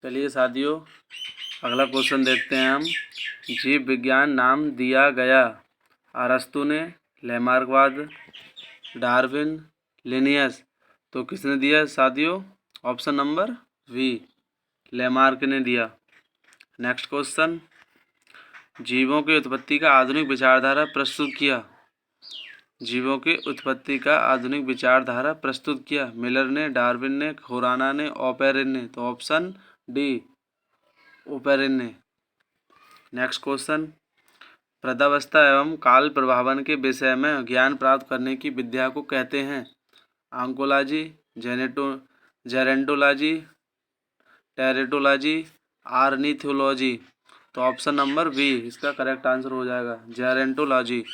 चलिए साथियों, अगला क्वेश्चन देखते हैं हम। जीव विज्ञान नाम दिया गया अरस्तु ने, लैमार्कवाद, डार्विन, लिनियस। तो किसने दिया साथियों? ऑप्शन नंबर वी, लैमार्क ने दिया। नेक्स्ट क्वेश्चन, जीवों की उत्पत्ति का आधुनिक विचारधारा प्रस्तुत किया। जीवों की उत्पत्ति का आधुनिक विचारधारा प्रस्तुत किया। मिलर ने, डार्विन ने, खुराना ने, ओपेरिन ने। तो ऑप्शन डी, ओपेरिन ने। नेक्स्ट क्वेश्चन, वृद्धावस्था एवं काल प्रभावन के विषय में ज्ञान प्राप्त करने की विद्या को कहते हैं। Oncology, gerontology, teratology, ornithology. तो ऑप्शन नंबर बी इसका करेक्ट आंसर हो जाएगा, जेरेंटोलॉजी।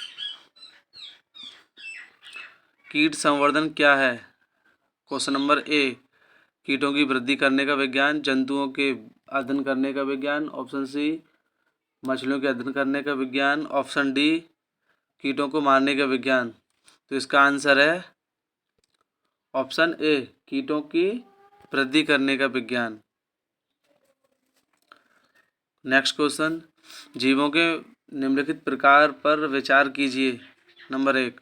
कीट संवर्धन क्या है? क्वेश्चन नंबर ए, कीटों की वृद्धि करने का विज्ञान, जंतुओं के अध्ययन करने का विज्ञान। ऑप्शन सी, मछलियों के अध्ययन करने का विज्ञान। ऑप्शन डी, कीटों को मारने का विज्ञान। तो इसका आंसर है ऑप्शन ए, कीटों की वृद्धि करने का विज्ञान। नेक्स्ट क्वेश्चन, जीवों के निम्नलिखित प्रकार पर विचार कीजिए। नंबर 1,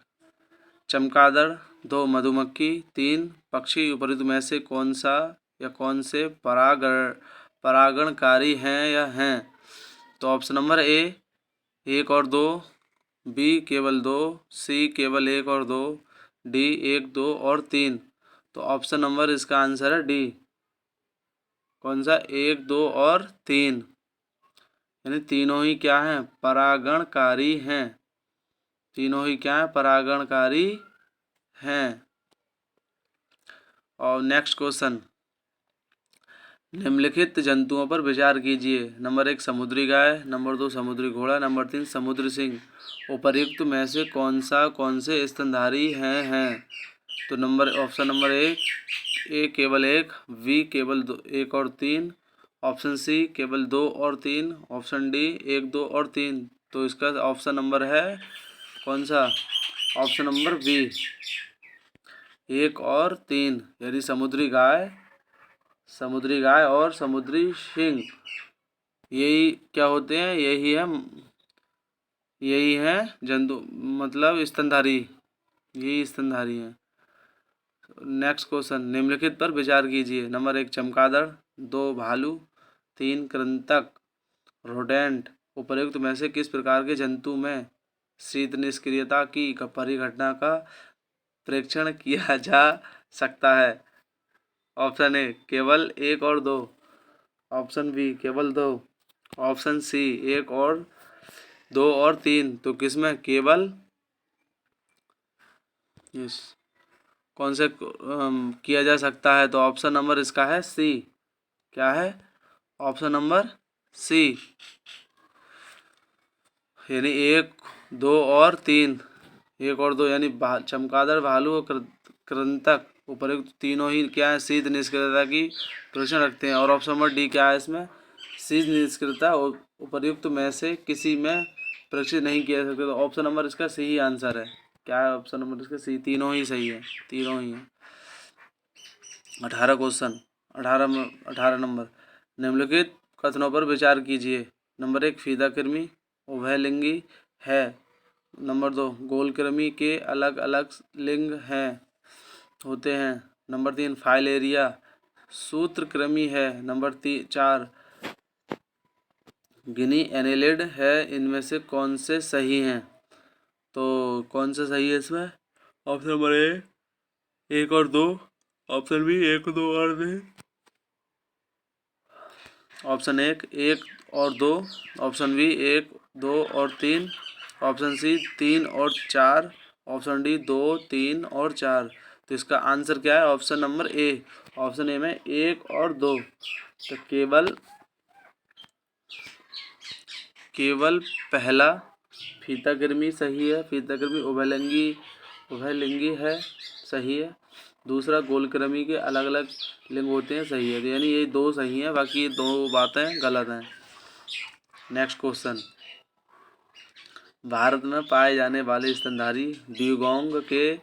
चमगादड़। 2, मधुमक्खी। 3, पक्षी। उपरोक्त में से कौन सा या कौन से परागणकारी हैं या हैं? तो ऑप्शन नंबर ए, 1 और 2, बी केवल 2, सी केवल 1 और 2, डी 1, 2 और 3। तो ऑप्शन नंबर इसका आंसर है डी, कौन सा? 1, 2 और 3, यानी तीनों ही क्या हैं? परागणकारी हैं। तीनों ही क्या हैं? परागणकारी हैं। और नेक्स्ट क्वेश्चन, निम्नलिखित जंतुओं पर विचार कीजिए। नंबर 1, समुद्री गाय। नंबर 2, समुद्री घोड़ा। नंबर 3, समुद्री सिंह। उपर्युक्त में से कौन से स्तनधारी हैं? तो ऑप्शन नंबर ए केवल 1, बी केवल 1 और 3, ऑप्शन सी केवल 2 और 3, ऑप्शन डी 1, 2 और 3। तो इसका ऑप्शन नंबर है कौन सा? ऑप्शन नंबर बी, 1 और 3, यानी समुद्री गाय और समुद्री सिंह, यही क्या होते हैं? यही है जंतु, मतलब स्तनधारी, यही स्तनधारी हैं। नेक्स्ट क्वेश्चन, निम्नलिखित पर विचार कीजिए। नंबर 1, चमगादड़। 2, भालू। 3, कृंतक, रोडेंट। उपर्युक्त में से किस प्रकार के जंतु में शीत निष्क्रियता की परिघटना का परीक्षण किया जा सकता है? ऑप्शन ए, केवल 1 और 2, ऑप्शन बी केवल 2, ऑप्शन सी 1 और 2 और 3। तो किसमें केवल कौन से किया जा सकता है? तो ऑप्शन नंबर इसका है सी। क्या है? ऑप्शन नंबर सी, यानी 1, 2 और 3, 1 और 2, यानी चमगादड़, भालू और कृंतक उपर्युक्त तीनों ही क्या है? शीत निष्क्रियता की परीक्षण रखते हैं। और ऑप्शन नंबर डी क्या है इसमें? शीत निष्क्रियता उपर्युक्त में से किसी में परीक्षित नहीं किया जा सकता। तो ऑप्शन नंबर इसका सही आंसर है। क्या है ऑप्शन नंबर इसका? सी, तीनों ही सही है, तीनों ही है। 18 क्वेश्चन, 18 नंबर, निम्नलिखित कथनों पर विचार कीजिए। नंबर 1, फीदा कृमि उभयलिंगी है। नंबर 2, गोलकृमि के अलग अलग लिंग होते हैं। नंबर 3, फाइलेरिया सूत्रकृमि है। नंबर 4, गिनी एनेलिड है। इनमें से कौन से सही हैं? तो कौन से सही है इसमें? ऑप्शन नंबर ए, 1 और 2, ऑप्शन बी 1, 2 और 3, ऑप्शन 1 और 2, ऑप्शन बी 1, 2 और 3, ऑप्शन सी 3 और 4, ऑप्शन डी 2, 3 और 4। तो इसका आंसर क्या है? Option number A. Option A में 1 और 2। तो केवल पहला फीताकृमि सही है, फीताकृमि उभयलिंगी है, सही है। दूसरा, गोलकृमि के अलग अलग लिंग होते हैं, सही है। यानी ये 2 सही हैं, बाकी ये 2 बातें गलत हैं। नेक्स्ट क्वेश्चन, भारत में पाए जाने वाले स्तनधारी ड्यूगोंग के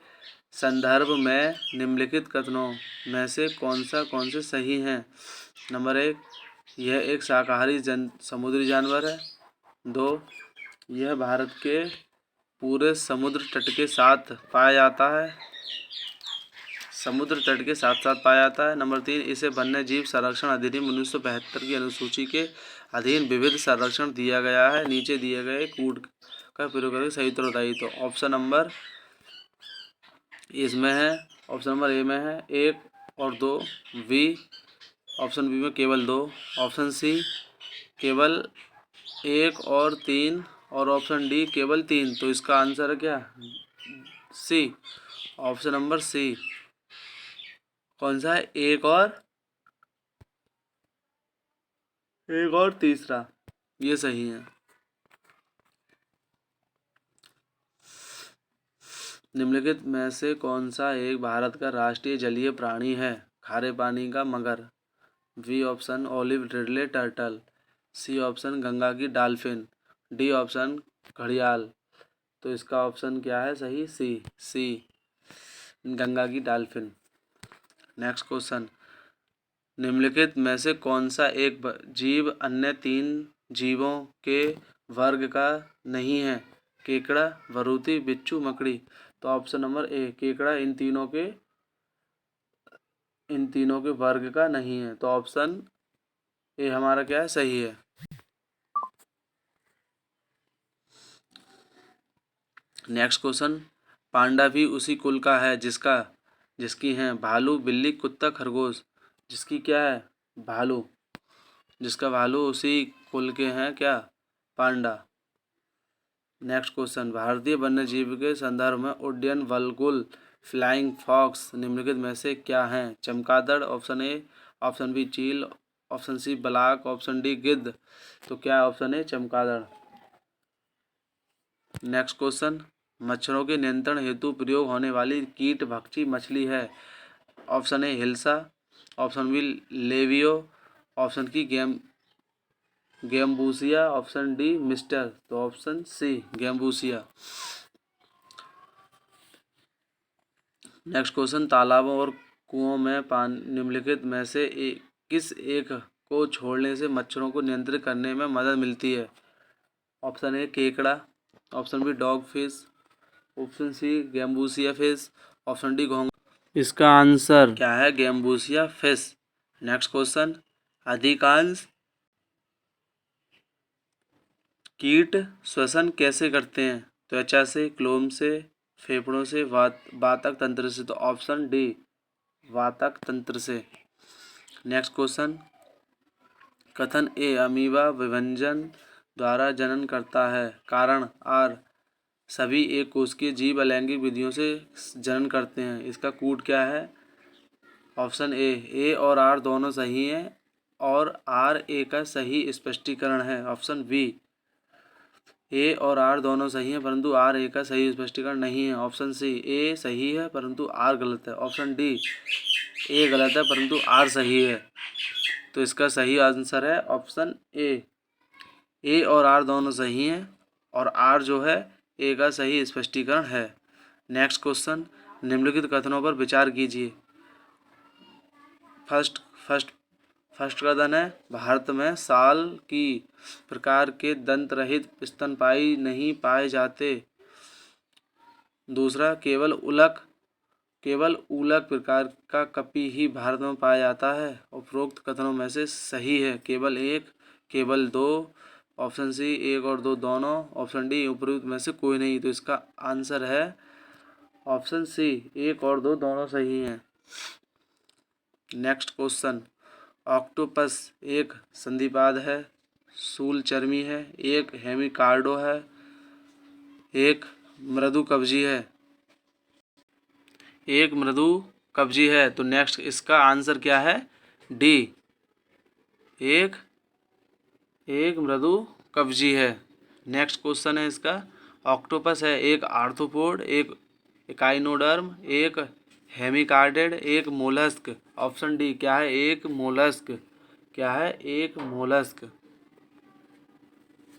संदर्भ में निम्नलिखित कथनों में से कौन से सही हैं? नंबर 1, यह एक शाकाहारी समुद्री जानवर है। 2, यह भारत के पूरे समुद्र तट के साथ पाया जाता है। समुद्र तट के साथ साथ पाया जाता है। नंबर 3, इसे वन्य जीव संरक्षण अधिनियम 1972 की अनुसूची के अधीन विविध संरक्षण दिया गया है। नीचे दिए गए कूट का प्रयोग करके सही उत्तर बताइए। तो ऑप्शन नंबर इसमें है, ऑप्शन नंबर ए में है 1 और 2, बी ऑप्शन बी में केवल 2, ऑप्शन सी केवल 1 और 3 और ऑप्शन डी केवल 3। तो इसका आंसर है क्या? सी, ऑप्शन नंबर सी। कौन सा है? एक और तीसरा, ये सही है। निम्नलिखित में से कौन सा एक भारत का राष्ट्रीय जलीय प्राणी है? खारे पानी का मगर। B option olive ridley turtle. C option Ganga की डॉल्फिन। डी ऑप्शन घड़ियाल। तो इसका ऑप्शन क्या है सही? सी गंगा की डॉल्फिन। नेक्स्ट क्वेश्चन, निम्नलिखित में से कौन सा एक जीव अन्य 3 जीवों के वर्ग का नहीं है? केकड़ा, वरूती, बिच्छू, मकड़ी। तो ऑप्शन नंबर ए केकड़ा इन तीनों के वर्ग का नहीं है। तो ऑप्शन ए हमारा क्या है? सही है। नेक्स्ट क्वेश्चन, पांडा भी उसी कुल का है जिसकी हैं भालू, बिल्ली, कुत्ता, खरगोश। जिसकी क्या है? भालू। जिसका भालू उसी कुल के हैं क्या? पांडा। नेक्स्ट क्वेश्चन, भारतीय वन्यजीव के संदर्भ में उड्डयन वल्गुल, फ्लाइंग फॉक्स निम्नलिखित में से क्या हैं? चमगादड़, ऑप्शन ए, ऑप्शन बी चील, ऑप्शन सी बलाक, ऑप्शन डी गिद्ध। तो क्या ऑप्शन है? चमगादड़। नेक्स्ट क्वेश्चन, मच्छरों के नियंत्रण हेतु प्रयोग होने वाली कीट भक्षी मछली है? Option A hilsa, option B labeo, option C gambusia, option D mystus. तो option C gambusia. Next question, तालाबों और कुओं में पानी निम्नलिखित में से किस एक को छोड़ने से मच्छरों को नियंत्रित करने में मदद मिलती है? ऑप्शन ए केकड़ा, option B dog fish, option C gambusia fish, option D घोंघा। इसका आंसर क्या है? Gambusia fish. नेक्स्ट क्वेश्चन, अधिकांश कीट श्वसन कैसे करते हैं? त्वचा से, क्लोम से, फेफड़ों से, वातक तंत्र से। तो ऑप्शन डी वातक तंत्र से। नेक्स्ट क्वेश्चन, कथन ए अमीबा विभंजन द्वारा जनन करता है। कारण आर सभी एक कोशिकीय जीव अलैंगिक विधियों से जनन करते हैं। इसका कूट क्या है? ऑप्शन ए और आर दोनों सही हैं और आर ए का सही स्पष्टीकरण है। ऑप्शन बी ए और आर दोनों सही हैं परंतु आर ए का सही स्पष्टीकरण नहीं है। ऑप्शन सी ए सही है परंतु आर गलत है। ऑप्शन डी ए गलत है परंतु आर सही है। तो इसका सही आंसर है ऑप्शन ए और आर दोनों सही हैं और आर जो है ए का सही स्पष्टीकरण है। नेक्स्ट क्वेश्चन, निम्नलिखित कथनों पर विचार कीजिए। फर्स्ट कथन है, भारत में साल की प्रकार के दंत रहित स्तनपायी नहीं पाए जाते। दूसरा, केवल ऊलक प्रकार का कपी ही भारत में पाया जाता है। उपरोक्त कथनों में से सही है केवल 1, केवल 2, ऑप्शन सी 1 और 2 दोनों, ऑप्शन डी उपरोक्त में से कोई नहीं। तो इसका आंसर है ऑप्शन सी 1 और 2 दोनों सही हैं। नेक्स्ट क्वेश्चन, ऑक्टोपस एक संधिपाद है, शूलचर्मी है, एक हेमिकार्डो है, एक मृदु कवजी है। तो नेक्स्ट इसका आंसर क्या है? डी एक मृदु कवजी है। नेक्स्ट क्वेश्चन है इसका, ऑक्टोपस है एक आर्थ्रोपोड, एक इकाइनोडर्म, एक हेमिकार्डेड, एक मोलस्क। ऑप्शन डी क्या है? एक मोलस्क। क्या है? एक मोलस्क।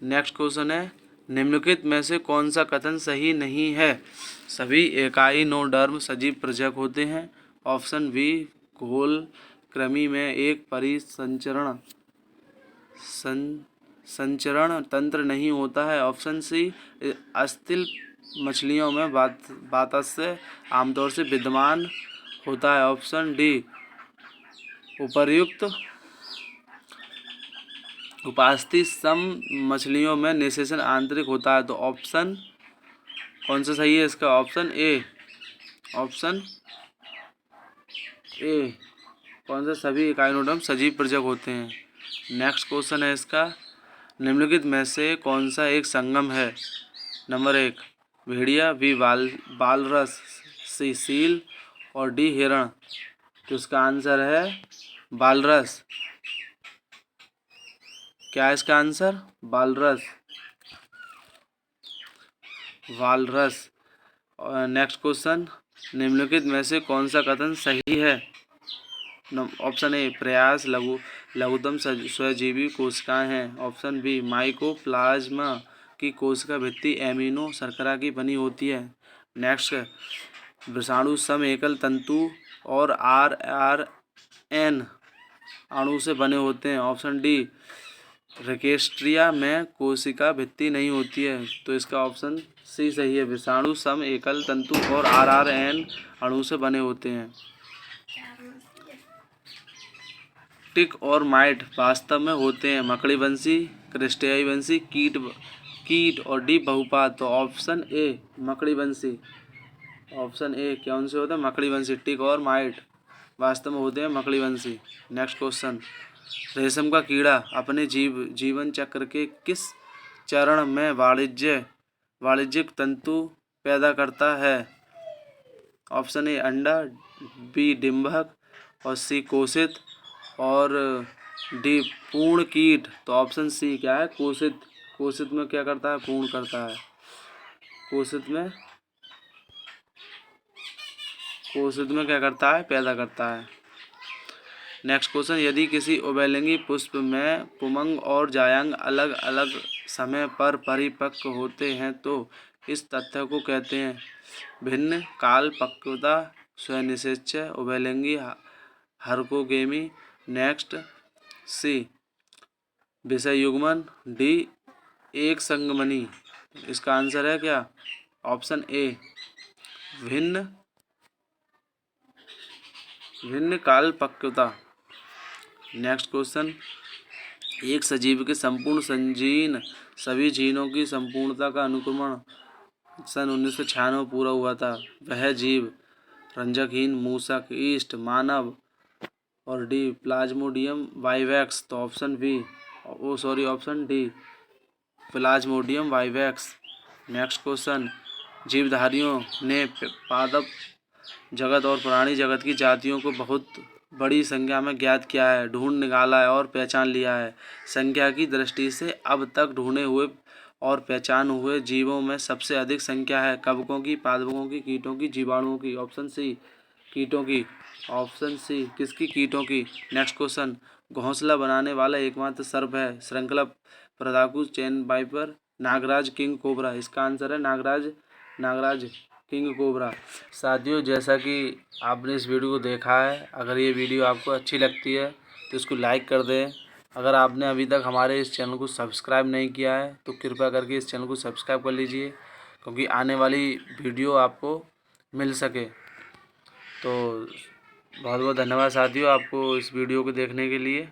नेक्स्ट क्वेश्चन है, निम्नलिखित में से कौन सा कथन सही नहीं है? सभी इकाइनोडर्म सजीव प्रजक होते हैं। ऑप्शन बी, घोल कृमि में एक परिसंचरण संचरण तंत्र नहीं होता है। ऑप्शन सी, अस्थिल मछलियों में वातस्य आमतौर से विद्यमान होता है। ऑप्शन डी, उपर्युक्त उपास्थि सम मछलियों में निषेचन आंतरिक होता है। तो ऑप्शन कौन सा सही है इसका? Option A. ऑप्शन ए, कौन सा? सभी इकाइनोडर्म सजीव प्रजक होते हैं। नेक्स्ट क्वेश्चन है इसका, निम्नलिखित में से कौन सा एक संगम है? नंबर 1 भेड़िया, बी बालरस, सी सील और डी हिरण। तो इसका आंसर है बालरस। क्या है इसका answer? Walrus. Walrus. Next question, निम्नलिखित में से कौन सा कथन सही है? ऑप्शन ए, प्रयास लघुतम स्वजीवी कोशिकाएं हैं। ऑप्शन बी, माइकोप्लाज्मा की कोशिका भित्ति एमिनो शर्करा की बनी होती है। नेक्स्ट, विषाणु सम एकल तंतु और RNA अणु से बने होते हैं। ऑप्शन डी, रिकेस्ट्रिया में कोशिका भित्ति नहीं होती है। तो इसका ऑप्शन सी सही है, विषाणु सम एकल तंतु और RNA अणु से बने होते हैं। टिक और माइट वास्तव में होते हैं मकड़ीवंशी, क्रस्टेशियंसी, कीट और डी बहुपाद। तो ऑप्शन ए, मकड़ीवंशी। ऑप्शन ए कौन से होते हैं? मकड़ीवंशी। टिक और माइट वास्तव में होते हैं मकड़ीवंशी। नेक्स्ट क्वेश्चन, रेशम का कीड़ा अपने जीवन चक्र के किस चरण में वाणिज्यिक तंतु पैदा करता है? ऑप्शन ए, अंडा, बी डिंभक और सी कोशित और डी पूर्ण कीट। तो ऑप्शन सी क्या है? कोशित। कोशित में क्या करता है? पूर्ण करता है। कोशित में क्या करता है? पैदा करता है। नेक्स्ट क्वेश्चन, यदि किसी उभयलिंगी पुष्प में पुंमग और जायंग अलग अलग समय पर परिपक्व होते हैं तो इस तथ्य को कहते हैं भिन्न काल पक्वता, स्वनिषेच्य, उभयलिंगी हरकोगेमी। नेक्स्ट, सी विषय युग्मन, डी एक संगमनी। इसका आंसर है क्या? ऑप्शन ए, भिन्न काल पक्वता। नेक्स्ट क्वेश्चन, एक सजीव के संपूर्ण संजीन सभी जीनों की संपूर्णता का अनुक्रमण सन 1996 पूरा हुआ था। वह जीव रंजकहीन, मूषक, ईस्ट, मानव और डी प्लाज्मोडियम वाइवैक्स। तो option B, option D plasmodium vivax. Next question, जीवधारियों ने पादप जगत और प्राणी जगत की जातियों को बहुत बड़ी संख्या में ज्ञात किया है, ढूंढ निकाला है और पहचान लिया है। संख्या की दृष्टि से अब तक ढूंढे हुए और पहचान हुए जीवों में सबसे अधिक संख्या है कवकों की, पादपों की, कीटों की, जीवाणुओं की। ऑप्शन सी, कीटों की। ऑप्शन सी किसकी? कीटों की। नेक्स्ट क्वेश्चन, घोंसला बनाने वाला एकमात्र सर्प है? श्रृंखला प्रधाकु, चैन वाइपर, नागराज, किंग कोबरा। इसका आंसर है नागराज किंग कोबरा। साथियों, जैसा कि आपने इस वीडियो को देखा है, अगर ये वीडियो आपको अच्छी लगती है तो इसको लाइक कर दें। अगर आपने अभी तक हमारे इस चैनल को सब्सक्राइब नहीं किया है तो कृपया करके इस चैनल को सब्सक्राइब कर लीजिए, क्योंकि आने वाली वीडियो आपको मिल सके। तो बहुत बहुत धन्यवाद साथियों आपको इस वीडियो को देखने के लिए।